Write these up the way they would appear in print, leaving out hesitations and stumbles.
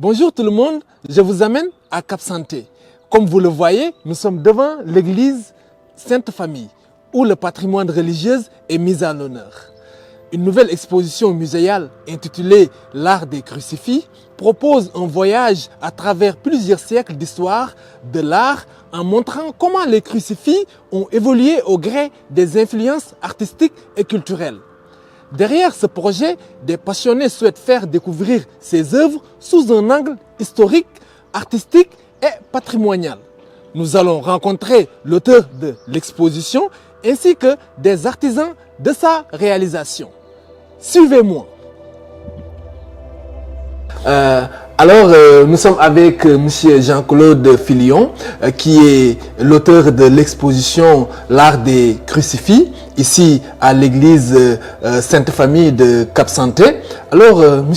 Bonjour tout le monde, je vous amène à Cap Santé. Comme vous le voyez, nous sommes devant l'église Sainte Famille, où le patrimoine religieux est mis à l'honneur. Une nouvelle exposition muséale intitulée L'art des crucifix propose un voyage à travers plusieurs siècles d'histoire de l'art en montrant comment les crucifix ont évolué au gré des influences artistiques et culturelles. Derrière ce projet, des passionnés souhaitent faire découvrir ces œuvres sous un angle historique, artistique et patrimonial. Nous allons rencontrer l'auteur de l'exposition ainsi que des artisans de sa réalisation. Suivez-moi. Nous sommes avec M. Jean-Claude Filion, qui est l'auteur de l'exposition L'art des crucifix, ici à l'église Sainte Famille de Cap Santé. Alors, M.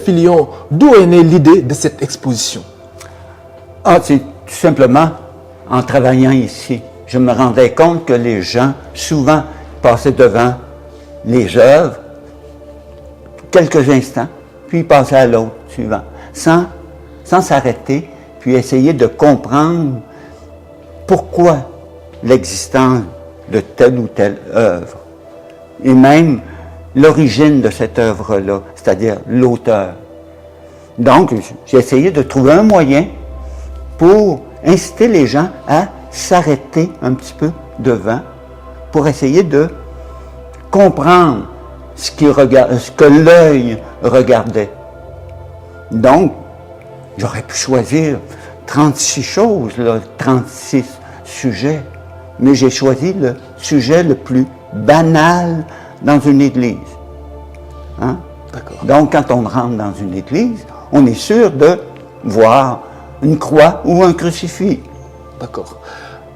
Filion, d'où est née l'idée de cette exposition? C'est tout simplement en travaillant ici. Je me rendais compte que les gens, souvent, passaient devant les œuvres quelques instants, puis passaient à l'autre suivant, sans s'arrêter, puis essayer de comprendre pourquoi l'existence de telle ou telle œuvre, et même l'origine de cette œuvre-là, c'est-à-dire l'auteur. Donc, j'ai essayé de trouver un moyen pour inciter les gens à s'arrêter un petit peu devant, pour essayer de comprendre ce que l'œil regardait. Donc, j'aurais pu choisir 36 choses, 36 sujets, mais j'ai choisi le sujet le plus banal dans une église. Hein? Donc, quand on rentre dans une église, on est sûr de voir une croix ou un crucifix. D'accord.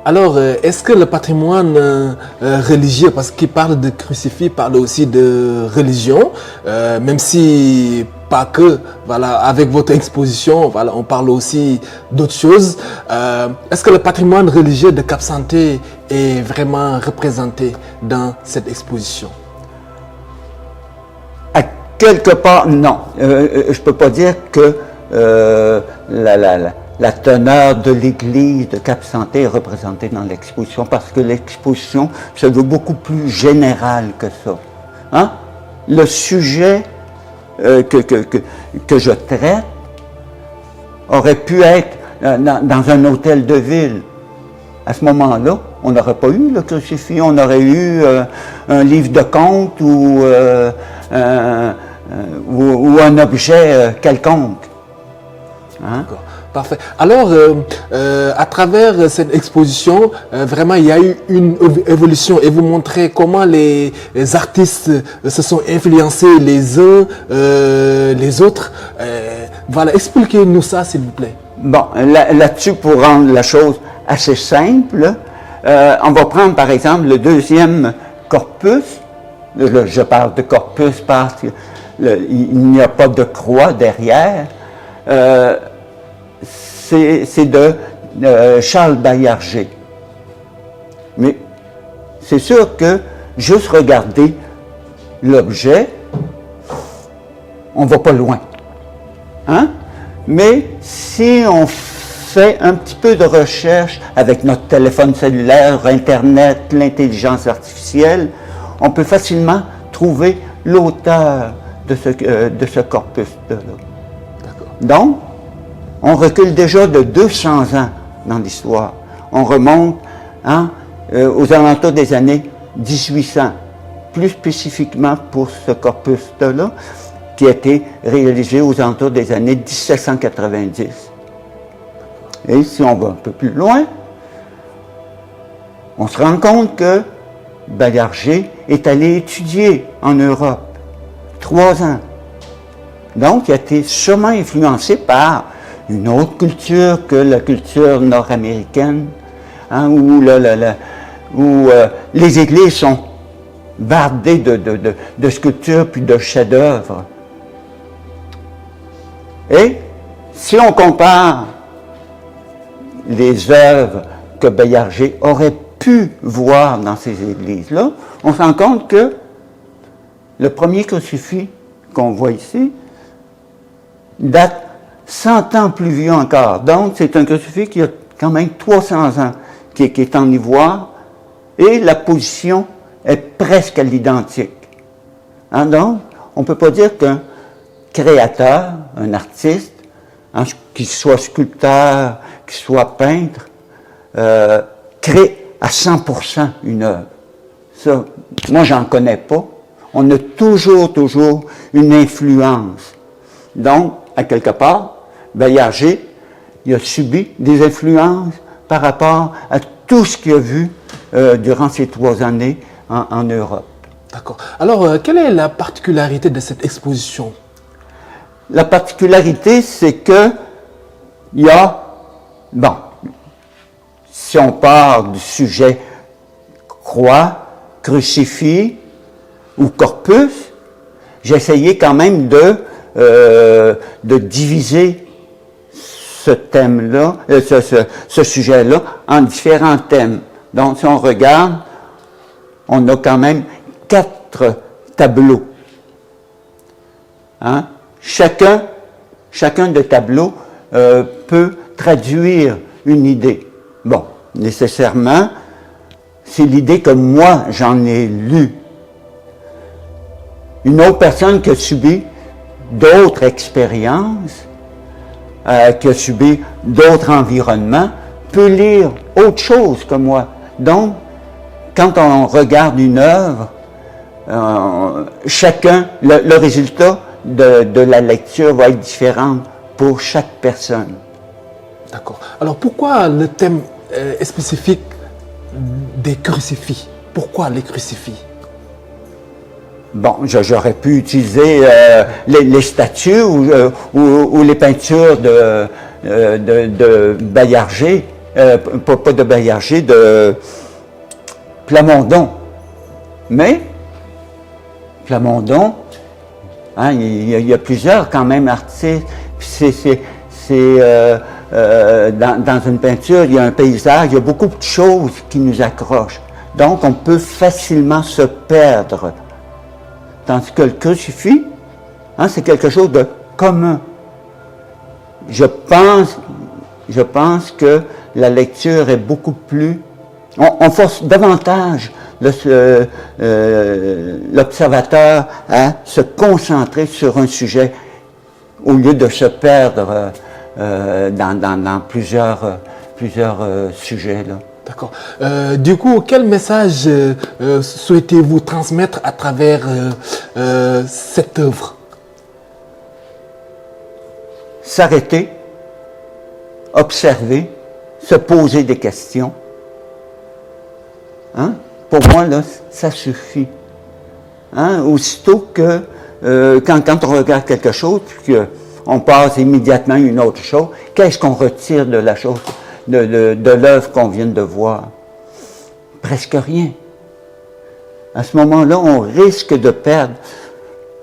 Alors, est-ce que le patrimoine religieux, parce qu'il parle de crucifix, parle aussi de religion, même si pas que, voilà, avec votre exposition, voilà, on parle aussi d'autres choses. Est-ce que le patrimoine religieux de Cap Santé est vraiment représenté dans cette exposition? À quelque part, non. Je ne peux pas dire que la teneur de l'église de Cap Santé est représentée dans l'exposition, parce que l'exposition se veut beaucoup plus générale que ça. Hein? Le sujet que je traite aurait pu être dans un hôtel de ville. À ce moment-là, on n'aurait pas eu le crucifix, on aurait eu un livre de contes ou un objet quelconque. Hein? Parfait. Alors, à travers cette exposition, vraiment, il y a eu une évolution et vous montrez comment les artistes se sont influencés les uns les autres. Voilà, expliquez-nous ça, s'il vous plaît. Bon, là-dessus, pour rendre la chose assez simple, on va prendre, par exemple, le deuxième corpus. Je parle de corpus parce qu'il n'y a pas de croix derrière. C'est de Charles Baillarger. Mais c'est sûr que juste regarder l'objet, on ne va pas loin. Hein? Mais si on fait un petit peu de recherche avec notre téléphone cellulaire, Internet, l'intelligence artificielle, on peut facilement trouver l'auteur de ce corpus-là. Donc, on recule déjà de 200 ans dans l'histoire. On remonte aux alentours des années 1800, plus spécifiquement pour ce corpus-là, qui a été réalisé aux alentours des années 1790. Et si on va un peu plus loin, on se rend compte que Baillarger est allé étudier en Europe 3 ans. Donc, il a été sûrement influencé par une autre culture que la culture nord-américaine, hein, où les églises sont bardées de sculptures puis de chefs-d'œuvre. Et si on compare les œuvres que Baillarger aurait pu voir dans ces églises-là, on se rend compte que le premier crucifix qu'on voit ici date 100 ans plus vieux encore. Donc, c'est un crucifix qui a quand même 300 ans, qui est en ivoire, et la position est presque à l'identique. Hein, donc, on ne peut pas dire qu'un créateur, un artiste, hein, qu'il soit sculpteur, qu'il soit peintre, crée à 100% une œuvre. Ça, moi, j'en connais pas. On a toujours une influence. Donc, à quelque part, Baillarger, il a subi des influences par rapport à tout ce qu'il a vu durant ces 3 années en Europe. D'accord. Alors, quelle est la particularité de cette exposition? La particularité, c'est que il y a, bon, si on part du sujet croix, crucifix ou corpus, j'ai essayé quand même de diviser ce thème-là, ce sujet-là, en différents thèmes. Donc, si on regarde, on a quand même 4 tableaux. Hein? Chacun des tableaux peut traduire une idée. Bon, nécessairement, c'est l'idée que moi, j'en ai lue. Une autre personne qui a subi d'autres expériences, qui a subi d'autres environnements, peut lire autre chose que moi. Donc, quand on regarde une œuvre, chacun, le résultat de la lecture va être différent pour chaque personne. D'accord. Alors, pourquoi le thème est spécifique des crucifix? Pourquoi les crucifix? Bon, j'aurais pu utiliser les statues ou les peintures de Baillarger, pas de Baillarger, de Plamondon. Mais, Plamondon, hein, il y a plusieurs quand même artistes. Dans une peinture, il y a un paysage, il y a beaucoup de choses qui nous accrochent. Donc, on peut facilement se perdre. Tandis que le crucifix, hein, c'est quelque chose de commun. Je pense que la lecture est beaucoup plus... On force davantage l'observateur à se concentrer sur un sujet au lieu de se perdre dans plusieurs sujets, là. D'accord. Du coup, quel message souhaitez-vous transmettre à travers cette œuvre? S'arrêter, observer, se poser des questions. Hein? Pour moi, là, ça suffit. Hein? Aussitôt que, quand on regarde quelque chose, puis qu'on passe immédiatement à une autre chose, qu'est-ce qu'on retire de la chose, de l'œuvre qu'on vient de voir? Presque rien. À ce moment-là, on risque de perdre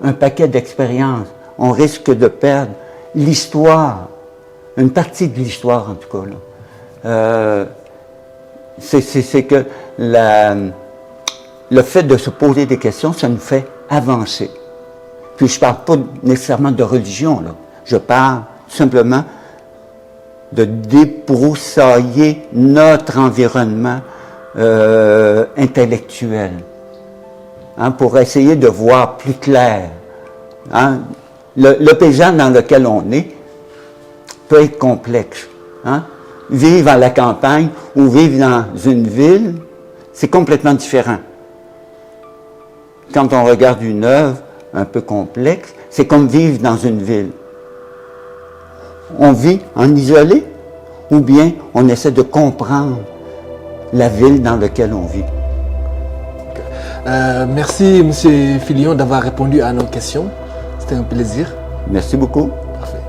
un paquet d'expériences. On risque de perdre l'histoire, une partie de l'histoire en tout cas, là. C'est que le fait de se poser des questions, ça nous fait avancer. Puis je ne parle pas nécessairement de religion, là. Je parle simplement de débroussailler notre environnement intellectuel, hein, pour essayer de voir plus clair. Hein. Le paysage dans lequel on est peut être complexe. Hein. Vivre à la campagne ou vivre dans une ville, c'est complètement différent. Quand on regarde une œuvre un peu complexe, c'est comme vivre dans une ville. On vit en isolé ou bien on essaie de comprendre la ville dans laquelle on vit. Merci, M. Filion, d'avoir répondu à nos questions. C'était un plaisir. Merci beaucoup. Parfait.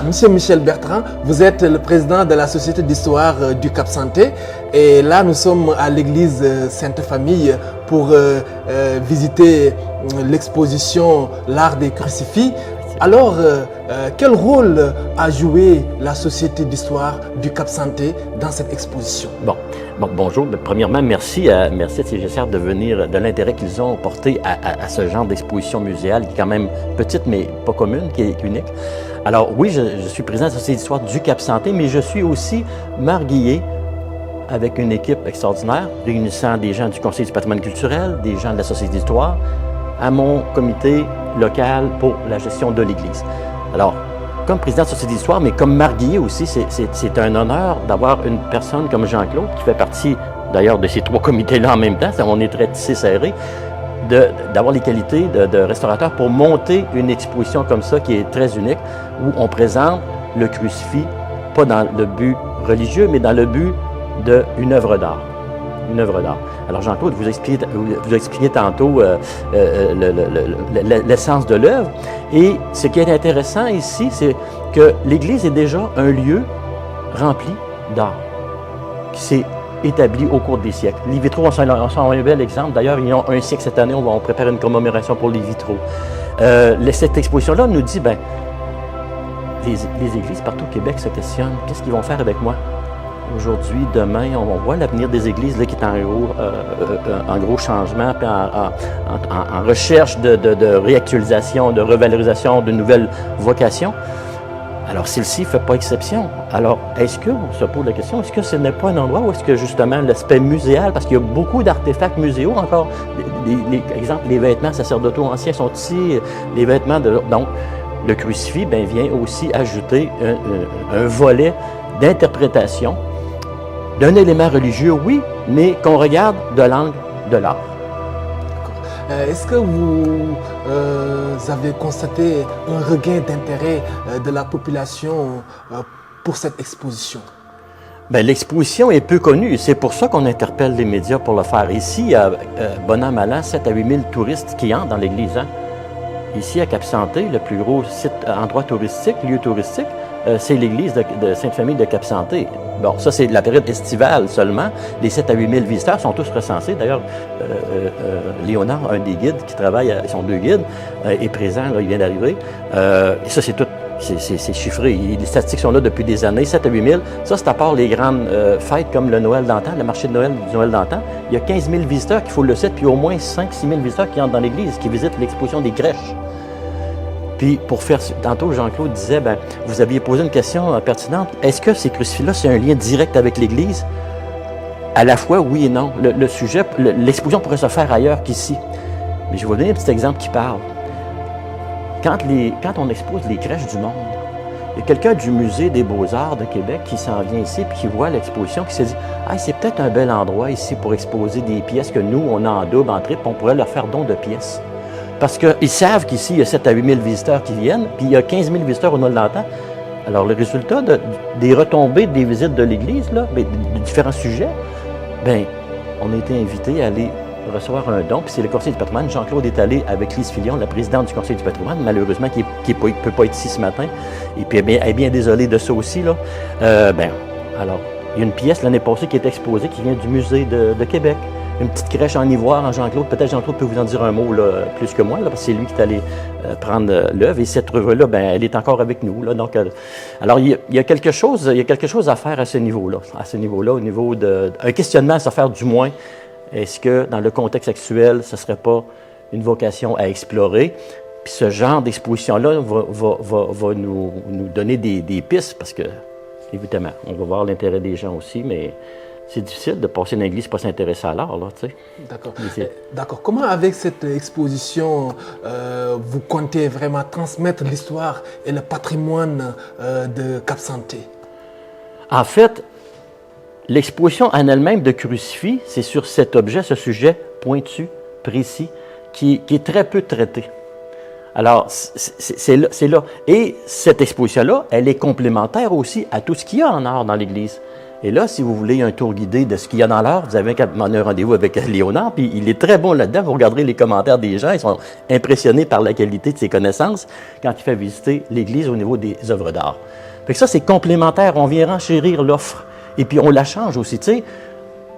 Monsieur Michel Bertrand, vous êtes le président de la Société d'histoire du Cap-Santé. Et là, nous sommes à l'église Sainte-Famille pour visiter l'exposition L'art des crucifix. Alors, quel rôle a joué la Société d'histoire du Cap-Santé dans cette exposition? Bonjour. Premièrement, merci à CGCR de l'intérêt qu'ils ont porté à ce genre d'exposition muséale qui est quand même petite mais pas commune, qui est unique. Alors oui, je suis président de la Société d'histoire du Cap-Santé, mais je suis aussi marguillé avec une équipe extraordinaire, réunissant des gens du Conseil du patrimoine culturel, des gens de la Société d'histoire, à mon comité local pour la gestion de l'Église. Alors, comme président de la Société d'histoire, mais comme marguillé aussi, c'est un honneur d'avoir une personne comme Jean-Claude, qui fait partie d'ailleurs de ces trois comités-là en même temps, on est très tissé serré, d'avoir les qualités de restaurateur pour monter une exposition comme ça qui est très unique, où on présente le crucifix, pas dans le but religieux, mais dans le but d'une œuvre d'art. Une œuvre d'art. Alors Jean-Claude, vous expliquiez tantôt l'essence de l'œuvre. Et ce qui est intéressant ici, c'est que l'Église est déjà un lieu rempli d'art, qui s'est établi au cours des siècles. Les vitraux, on s'en un bel exemple. D'ailleurs, ils ont un siècle cette année, on prépare une commémoration pour les vitraux. Cette exposition-là nous dit, les églises partout au Québec se questionnent, qu'est-ce qu'ils vont faire avec moi? Aujourd'hui, demain, on voit l'avenir des églises là, qui est en gros changement, puis en recherche de réactualisation, de revalorisation, de nouvelles vocations. Alors, celle-ci ne fait pas exception. Alors, est-ce qu'on se pose la question, est-ce que ce n'est pas un endroit où est-ce que justement l'aspect muséal, parce qu'il y a beaucoup d'artefacts muséaux encore, exemple, les vêtements sacerdotaux anciens sont ici, les vêtements de... Donc, le crucifix vient aussi ajouter un volet d'interprétation d'un élément religieux, oui, mais qu'on regarde de l'angle de l'art. Est-ce que vous avez constaté un regain d'intérêt de la population pour cette exposition? L'exposition est peu connue. C'est pour ça qu'on interpelle les médias pour le faire. Ici, il y a, bon an, mal an, 7 à 8 000 touristes qui entrent dans l'église. Hein? Ici, à Cap-Santé, le plus gros site, endroit touristique, lieu touristique, c'est l'église de Sainte-Famille de Cap-Santé. Bon, ça, c'est de la période estivale seulement. Les 7 à 8 000 visiteurs sont tous recensés. D'ailleurs, Léonard, un des guides qui travaille, ils sont deux guides, est présent, là, il vient d'arriver. Et ça, c'est tout. C'est chiffré. Les statistiques sont là depuis des années, 7 à 8 000. Ça, c'est à part les grandes fêtes comme le Noël d'antan, le marché de Noël du Noël d'antan. Il y a 15 000 visiteurs qui font le site, puis au moins 5 6 000 visiteurs qui entrent dans l'église, qui visitent l'exposition des crèches. Puis, pour faire... Tantôt, Jean-Claude disait, vous aviez posé une question pertinente. Est-ce que ces crucifix-là, c'est un lien direct avec l'Église? À la fois, oui et non. Le sujet, l'exposition pourrait se faire ailleurs qu'ici. Mais je vais vous donner un petit exemple qui parle. Quand on expose les crèches du monde, il y a quelqu'un du Musée des Beaux-Arts de Québec qui s'en vient ici puis qui voit l'exposition, qui se dit « Ah, c'est peut-être un bel endroit ici pour exposer des pièces que nous, on a en double, en triple, on pourrait leur faire don de pièces. » Parce qu'ils savent qu'ici, il y a 7 à 8 000 visiteurs qui viennent, puis il y a 15 000 visiteurs au Noël d'antan. Alors, le résultat des retombées des visites de l'Église, là, de différents sujets, on a été invités à aller recevoir un don, puis c'est le Conseil du patrimoine. Jean-Claude est allé avec Lise Filion, la présidente du Conseil du patrimoine, malheureusement, qui ne peut pas être ici ce matin, et puis elle est bien désolée de ça aussi. Là. Alors, il y a une pièce l'année passée qui est exposée, qui vient du Musée de Québec. Une petite crèche en ivoire en Jean-Claude. Peut-être Jean-Claude peut vous en dire un mot là, plus que moi, là, parce que c'est lui qui est allé prendre l'œuvre. Et cette œuvre-là, elle est encore avec nous. Là, donc, alors, il y a quelque chose à faire à ce niveau-là. À ce niveau-là, au niveau un questionnement à se faire du moins. Est-ce que, dans le contexte actuel, ce ne serait pas une vocation à explorer? Puis ce genre d'exposition-là va nous donner des pistes, parce que, évidemment, on va voir l'intérêt des gens aussi, mais c'est difficile de passer dans l'église et pas s'intéresser à l'art, là, tu sais. D'accord. D'accord. Comment, avec cette exposition, vous comptez vraiment transmettre l'histoire et le patrimoine de Cap-Santé? En fait, l'exposition en elle-même de crucifix, c'est sur cet objet, ce sujet pointu, précis, qui est très peu traité. Alors, c'est là. Et cette exposition-là, elle est complémentaire aussi à tout ce qu'il y a en art dans l'Église. Et là, si vous voulez un tour guidé de ce qu'il y a dans l'art, vous avez un rendez-vous avec Léonard, puis il est très bon là-dedans. Vous regarderez les commentaires des gens, ils sont impressionnés par la qualité de ses connaissances quand il fait visiter l'Église au niveau des œuvres d'art. Fait que ça, c'est complémentaire. On vient renchérir l'offre. Et puis, on la change aussi. Tu sais,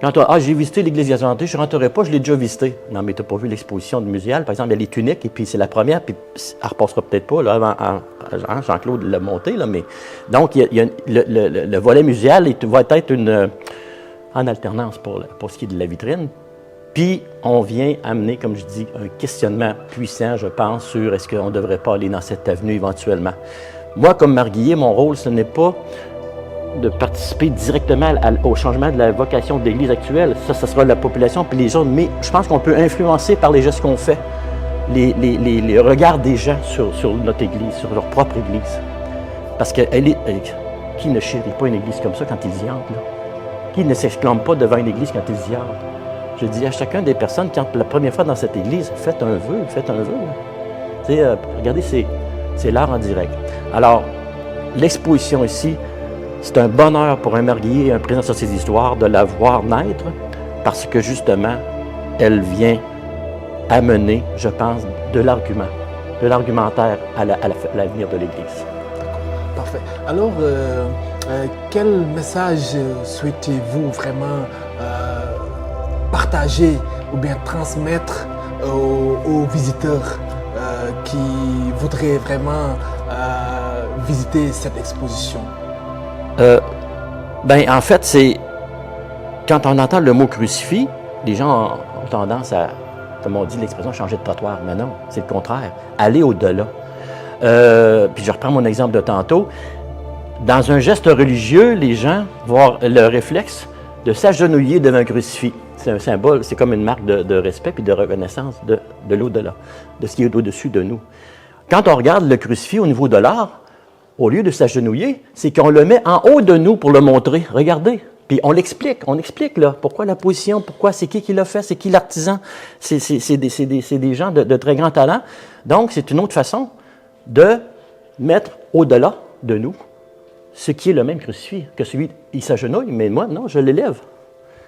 Quand j'ai visité l'église Gazantée, je ne rentrerai pas, je l'ai déjà visité. Non, mais tu n'as pas vu l'exposition de muséale. Par exemple, il y a les tuniques, et puis c'est la première, puis elle ne repassera peut-être pas, là, avant Jean-Claude l'a monté, là, mais... Donc, il y a le volet muséal va être en alternance pour ce qui est de la vitrine. Puis, on vient amener, comme je dis, un questionnement puissant, je pense, sur est-ce qu'on ne devrait pas aller dans cette avenue éventuellement. Moi, comme marguillier, mon rôle, ce n'est pas de participer directement au changement de la vocation de l'Église actuelle. Ça sera la population puis les autres. Mais je pense qu'on peut influencer par les gestes qu'on fait, les regards des gens sur notre Église, sur leur propre Église. Parce que qui ne chérit pas une Église comme ça quand ils y entrent? Là? Qui ne s'exclame pas devant une Église quand ils y entrent? Je dis à chacun des personnes, quand la première fois dans cette Église, faites un vœu, faites un vœu. Regardez, c'est l'art en direct. Alors, l'exposition ici, c'est un bonheur pour un marguillier et un président de Société d'Histoire de la voir naître parce que, justement, elle vient amener, je pense, de l'argumentaire à l'avenir de l'Église. Parfait. Alors, quel message souhaitez-vous vraiment partager ou bien transmettre aux visiteurs qui voudraient vraiment visiter cette exposition? En fait, c'est quand on entend le mot crucifix, les gens ont tendance à, comme on dit l'expression, changer de trottoir. Mais non, c'est le contraire. Aller au-delà. Puis je reprends mon exemple de tantôt. Dans un geste religieux, les gens vont avoir le réflexe de s'agenouiller devant un crucifix. C'est un symbole, c'est comme une marque de respect et de reconnaissance de l'au-delà, de ce qui est au-dessus de nous. Quand on regarde le crucifix au niveau de l'art, au lieu de s'agenouiller, c'est qu'on le met en haut de nous pour le montrer. Regardez. Puis on explique là, pourquoi la position, pourquoi, c'est qui l'a fait, c'est qui l'artisan. C'est des gens de très grand talent. Donc, c'est une autre façon de mettre au-delà de nous ce qui est le même crucifix que celui, il s'agenouille, mais moi, non, je l'élève.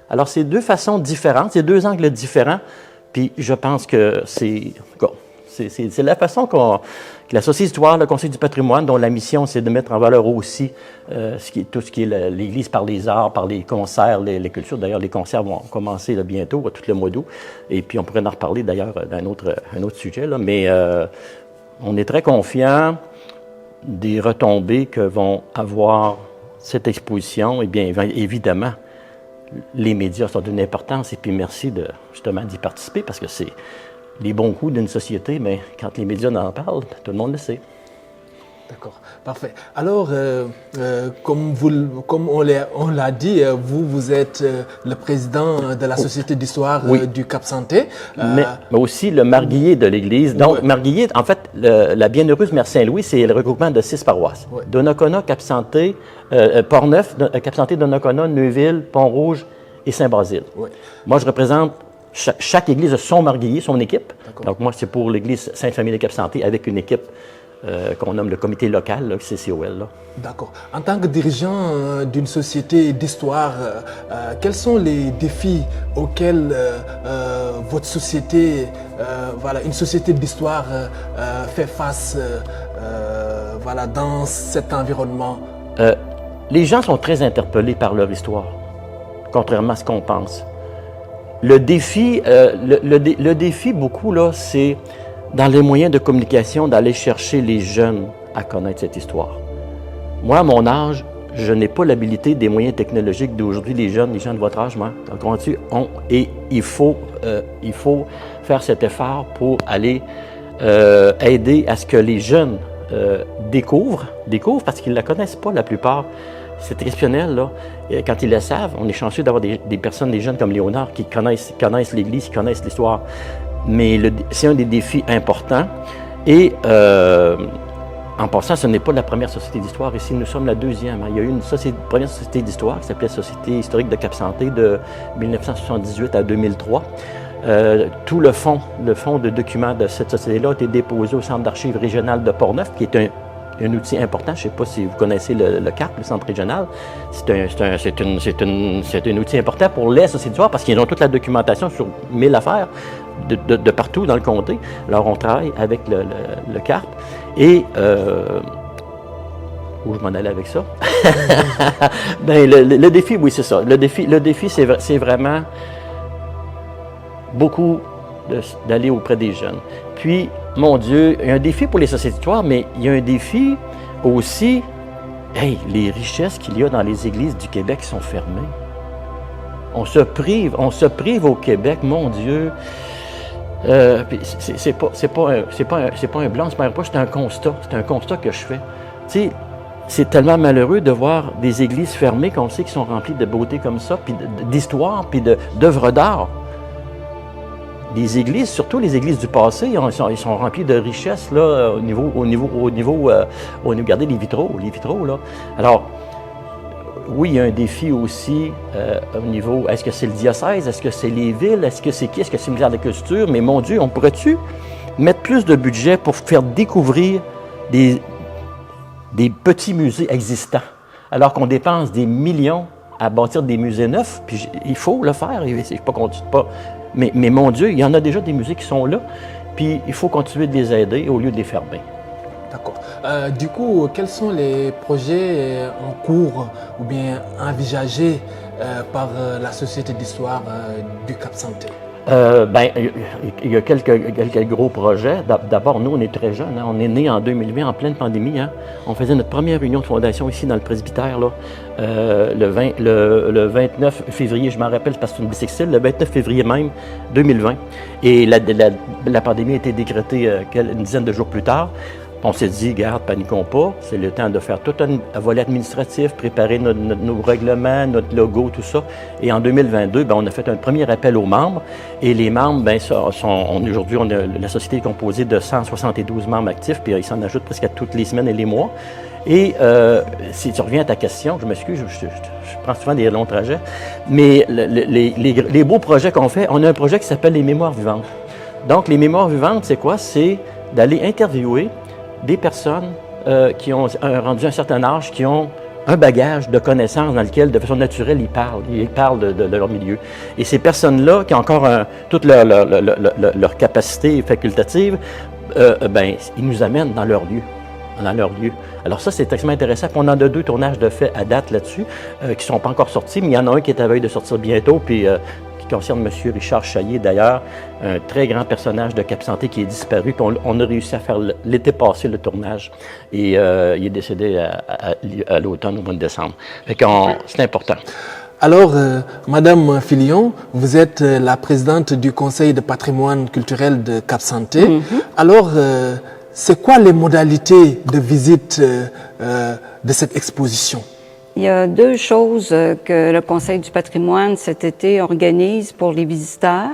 Alors, c'est deux façons différentes, c'est deux angles différents, puis je pense que c'est la façon que la Société d'Histoire, le Conseil du patrimoine, dont la mission, c'est de mettre en valeur aussi tout ce qui est l'Église par les arts, par les concerts, les cultures. D'ailleurs, les concerts vont commencer là, bientôt, tout le mois d'août, et puis on pourrait en reparler d'ailleurs d'un autre sujet, là. Mais on est très confiants des retombées que vont avoir cette exposition. Eh bien, évidemment, les médias sont d'une importance, et puis merci justement d'y participer, parce que c'est les bons coups d'une société, mais quand les médias en parlent, tout le monde le sait. D'accord, parfait. Alors, comme on l'a dit, vous êtes le président de la Société d'Histoire du Cap-Santé. Mais aussi le marguillier de l'Église. Donc, marguillier, en fait, la Bienheureuse Mère Saint-Louis, c'est le regroupement de 6 paroisses. Oui. Donnacona, Cap-Santé, Port-Neuf, Cap-Santé, Donnacona, Neuville, Pont-Rouge et Saint-Basile. Oui. Moi, je représente chaque église a son marguillier, son équipe. Donc, moi, c'est pour l'église Sainte-Famille de Cap-Santé avec une équipe qu'on nomme le comité local, là, CCOL. Là. D'accord. En tant que dirigeant d'une société d'histoire, quels sont les défis auxquels votre société, une société d'histoire fait face dans cet environnement? Les gens sont très interpellés par leur histoire, contrairement à ce qu'on pense. Le défi, le défi beaucoup, là, c'est dans les moyens de communication d'aller chercher les jeunes à connaître cette histoire. Moi, à mon âge, je n'ai pas l'habilité des moyens technologiques d'aujourd'hui. Les jeunes de votre âge, moi, et il faut faire cet effort pour aller aider à ce que les jeunes découvrent parce qu'ils ne la connaissent pas la plupart. C'est exceptionnel, là. Quand ils le savent, on est chanceux d'avoir des personnes, des jeunes comme Léonard, qui connaissent l'Église, qui connaissent l'histoire. Mais c'est un des défis importants. Et en passant, ce n'est pas la première société d'histoire. Ici, nous sommes la deuxième. Il y a eu une première société d'histoire qui s'appelait Société historique de Cap-Santé de 1978 à 2003. Tout le fond de documents de cette société-là a été déposé au Centre d'archives régional de Port-Neuf, qui est un outil important. Je ne sais pas si vous connaissez le CARP, le Centre régional. C'est un outil important pour les sociétés d'histoire parce qu'ils ont toute la documentation sur 1000 affaires de partout dans le comté. Alors, on travaille avec le CARP et où je m'en allais avec ça. Ben, le défi, oui, c'est ça. Le défi c'est vraiment beaucoup d'aller auprès des jeunes. Puis, mon Dieu, il y a un défi pour les sociétés de Thouars, mais il y a un défi aussi, les richesses qu'il y a dans les églises du Québec sont fermées. On se prive au Québec, mon Dieu. C'est pas un blanc, c'est pas un reproche, c'est un constat que je fais. Tu sais, c'est tellement malheureux de voir des églises fermées qu'on sait qui sont remplies de beauté comme ça, puis d'histoire, puis d'œuvres d'art. Les églises, surtout les églises du passé, ils sont remplis de richesses là, regardez les vitraux là. Alors, oui, il y a un défi aussi au niveau, est-ce que c'est le diocèse, est-ce que c'est les villes, est-ce que c'est qui, est-ce que c'est le ministère de la Culture, mais mon Dieu, on pourrait-tu mettre plus de budget pour faire découvrir des petits musées existants, alors qu'on dépense des millions à bâtir des musées neufs, puis il faut le faire, c'est pas qu'on dit pas. Mais mon Dieu, il y en a déjà des musées qui sont là, puis il faut continuer de les aider au lieu de les fermer. D'accord. Du coup, quels sont les projets en cours ou bien envisagés par la Société d'histoire du Cap-Santé? Il y a quelques gros projets. D'abord, nous, on est très jeunes. Hein. On est nés en 2020, en pleine pandémie. Hein. On faisait notre première réunion de fondation ici dans le presbytère, là, le 29 février, je m'en rappelle parce que c'est une bissextile, le 29 février même 2020. Et la pandémie a été décrétée une dizaine de jours plus tard. On s'est dit, garde, paniquons pas, c'est le temps de faire tout un volet administratif, préparer nos règlements, notre logo, tout ça. Et en 2022, on a fait un premier appel aux membres. Et les membres, aujourd'hui, la société est composée de 172 membres actifs, puis ils s'en ajoutent presque à toutes les semaines et les mois. Et si tu reviens à ta question, je m'excuse, je prends souvent des longs trajets, mais les beaux projets qu'on fait, on a un projet qui s'appelle les Mémoires vivantes. Donc, les Mémoires vivantes, c'est quoi? C'est d'aller interviewer des personnes qui ont rendu un certain âge, qui ont un bagage de connaissances dans lequel, de façon naturelle, ils parlent de leur milieu. Et ces personnes-là, qui ont encore toute leur capacité facultative, ils nous amènent dans leur lieu. Alors ça, c'est extrêmement intéressant. Puis on en a 2 tournages de fait à date là-dessus, qui ne sont pas encore sortis, mais il y en a un qui est à veille de sortir bientôt, puis qui concerne M. Richard Chaillet, d'ailleurs, un très grand personnage de Cap-Santé qui est disparu. Puis on a réussi à faire l'été passé le tournage. Et il est décédé à l'automne, au mois de décembre. Fait que c'est important. Alors, Madame Filion, vous êtes la présidente du Conseil de patrimoine culturel de Cap-Santé. Mm-hmm. Alors, c'est quoi les modalités de visite de cette exposition? Il y a 2 choses que le Conseil du patrimoine cet été organise pour les visiteurs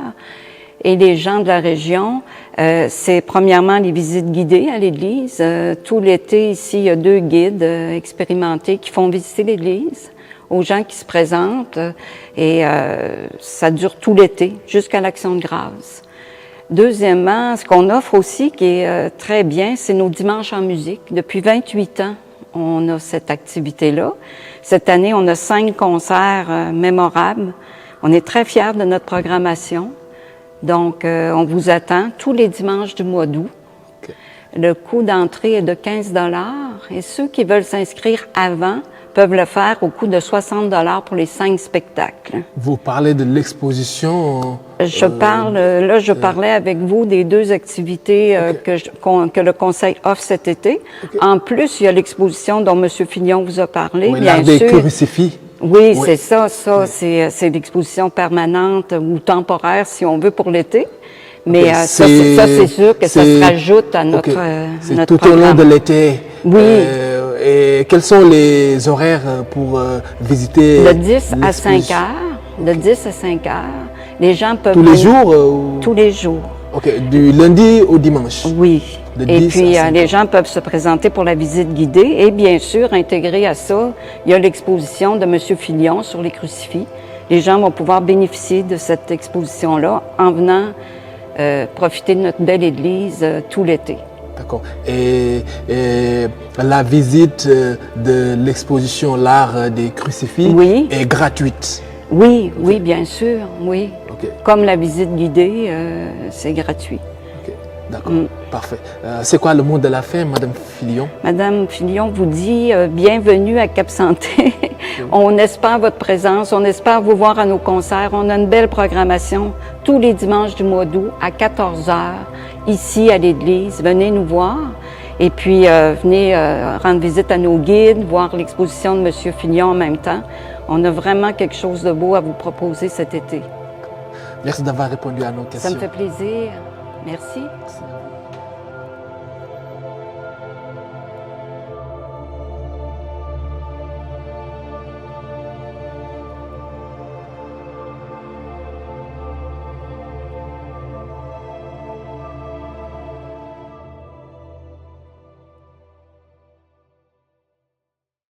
et les gens de la région. C'est premièrement les visites guidées à l'église. Tout l'été, ici, il y a 2 guides expérimentés qui font visiter l'église aux gens qui se présentent. Et ça dure tout l'été, jusqu'à l'Action de grâce. Deuxièmement, ce qu'on offre aussi, qui est très bien, c'est nos dimanches en musique. Depuis 28 ans, on a cette activité-là. Cette année, on a 5 concerts mémorables. On est très fiers de notre programmation. Donc, on vous attend tous les dimanches du mois d'août. Okay. Le coût d'entrée est de 15 $ et ceux qui veulent s'inscrire avant peuvent le faire au coût de 60 $ pour les 5 spectacles. Vous parlez de l'exposition? Je parlais avec vous des 2 activités que le Conseil offre cet été. Okay. En plus, il y a l'exposition dont M. Fillon vous a parlé. Oui, l'art des crucifix. Oui, c'est ça. Oui. C'est l'exposition permanente ou temporaire, si on veut, pour l'été. Mais ça, c'est sûr que ça se rajoute à notre c'est tout programme. Au long de l'été. Oui. Et quels sont les horaires pour visiter? De 10 à 5 heures. De 10 à 5 heures. Les gens peuvent... Tous les jours? Tous les jours. OK. Du lundi au dimanche? Oui. Et puis, les gens peuvent se présenter pour la visite guidée. Et bien sûr, intégré à ça, il y a l'exposition de M. Filion sur les crucifix. Les gens vont pouvoir bénéficier de cette exposition-là en venant profiter de notre belle église tout l'été. D'accord. Et la visite de l'exposition L'art des crucifix est gratuite? Oui, oui, bien sûr, oui. Okay. Comme la visite guidée, c'est gratuit. OK, d'accord. Parfait. C'est quoi le mot de la fin, Madame Filion? Madame Filion vous dit bienvenue à Cap-Santé. On espère votre présence, on espère vous voir à nos concerts. On a une belle programmation tous les dimanches du mois d'août à 14h ici à l'église. Venez nous voir et puis venez rendre visite à nos guides, voir l'exposition de Monsieur Filion en même temps. On a vraiment quelque chose de beau à vous proposer cet été. Merci d'avoir répondu à nos questions. Ça me fait plaisir. Merci. Merci.